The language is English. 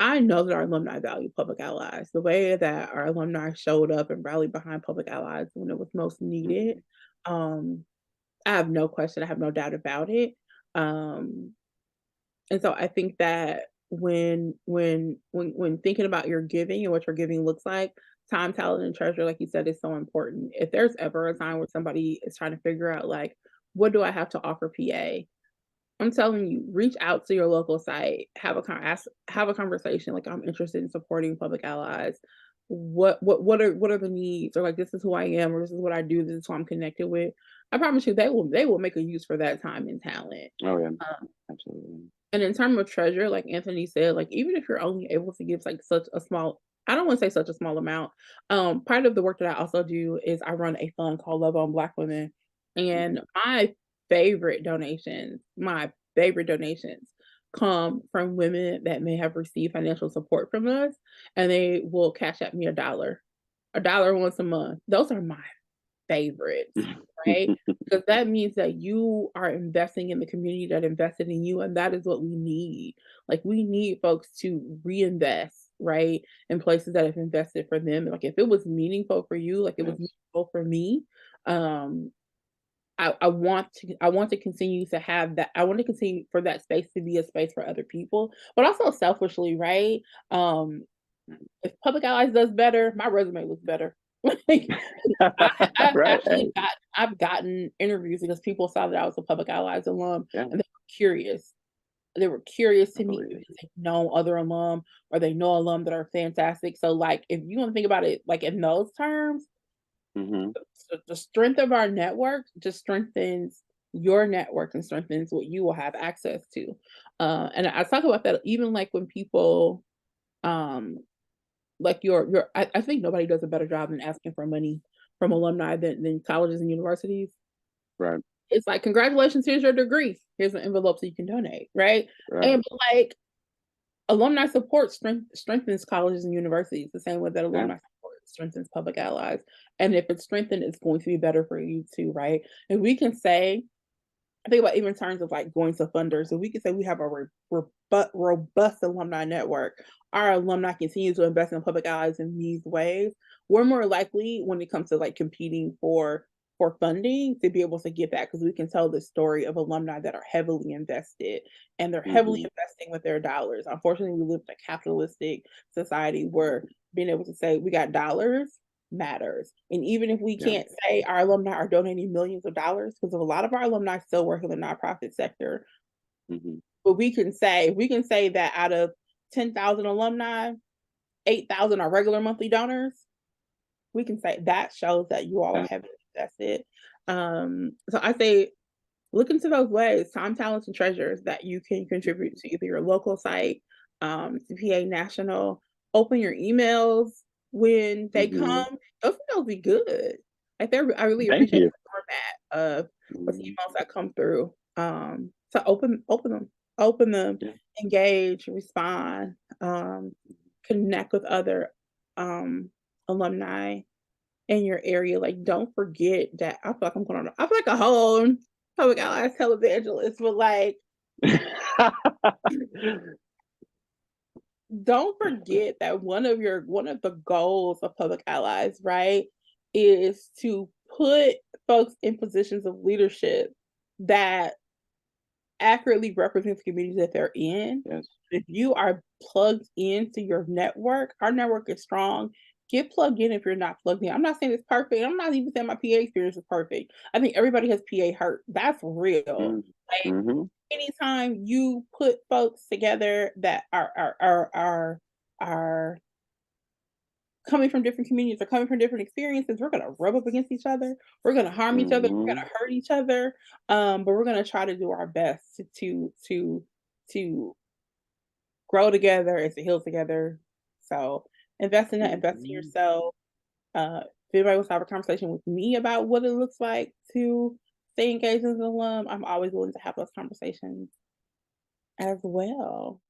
I know that our alumni value public allies. The way that our alumni showed up and rallied behind public allies when it was most needed, Mhm. um, I have no question, I have no doubt about it. Um, and so I think that when thinking about your giving and what your giving looks like, time, talent, and treasure, like you said, is so important. If there's ever a time where somebody is trying to figure out like, what do I have to offer PA? I'm telling you, reach out to your local site, have a conversation, like, "I'm interested in supporting public allies. What are the needs?" Or, like, "This is who I am," or, "This is what I do, this is who I'm connected with." I promise you they will make a use for that time and talent. Oh, yeah. Um, Absolutely. and in terms of treasure, like Anthony said, like, even if you're only able to give, like, such a small I don't wanna say such a small amount. Part of the work that I also do is I run a fund called Love on Black Women, and Mhm. my favorite donations come from women that may have received financial support from us, and they will cash at me a dollar once a month. Those are my favorites, right? Because that means that you are investing in the community that invested in you, and that is what we need. Like, we need folks to reinvest, right, in places that have invested for them. Like, if it was meaningful for you, like it was Yes. meaningful for me, um, I want to continue to have that. I want to continue for that space to be a space for other people, but also selfishly, right? Um, if Public Allies does better, my resume looks better. Like, I've Right, actually hey, gotten interviews because people saw that I was a Public Allies alum, yeah, and they were curious. They were curious I to meet believe me it. because they know other alum or they know alum that are fantastic. So, like, if you wanna think about it, like, in those terms, Mhm. the strength of our network just strengthens your network and strengthens what you will have access to. And I talk about that even, like, when people, um like I think nobody does a better job than asking for money from alumni than colleges and universities. Right, It's like, "Congratulations, here's your degree. Here's an envelope so you can donate," right? right. And but, like, alumni support strengthens colleges and universities the same way that Yeah, alumni support strengthens public allies. And if it's strengthened, it's going to be better for you too, right? If we can say I think about even in terms of like going to funders, so we can say we have a robust alumni network. Our alumni continue to invest in public allies in these ways. We're more likely when it comes to like competing for funding to be able to get that because we can tell the story of alumni that are heavily invested and they're heavily mhm, investing with their dollars. Unfortunately, we live in a capitalistic society where being able to say we got dollars matters. And even if we yeah, can't say our alumni are donating millions of dollars, because a lot of our alumni still work in the nonprofit sector, mhm, but we can say that out of 10,000 alumni, 8,000 are regular monthly donors. We can say that shows that you all are yeah, heavily invested. So I say look into those ways, time, talents, and treasures that you can contribute mhm, to either your local site, to PA National. Open your emails when they mhm. come. Those emails be good. Like I really Thank appreciate you. the format of those Mhm, emails that come through. So open them, yeah, engage, respond, connect with other um, alumni in your area. Like, don't forget that I feel like a whole public allies televangelist, but like, don't forget that one of the goals of public allies, right, is to put folks in positions of leadership that accurately represents the communities that they're in. Yes, If you are plugged into your network, our network is strong. Get plugged in if you're not plugged in. I'm not saying it's perfect. I'm not even saying my PA experience is perfect. I think everybody has PA hurt. That's real. mm, Like, mhm, anytime you put folks together that are coming from different communities or coming from different experiences, we're gonna rub up against each other. We're gonna harm each other. We're mhm, gonna hurt each other. But we're gonna try to do our best to grow together and to heal together. So invest in that. Invest in mhm. yourself. If anybody wants to have a conversation with me about what it looks like to stay engaged as an alum, I'm always willing to have those conversations as well.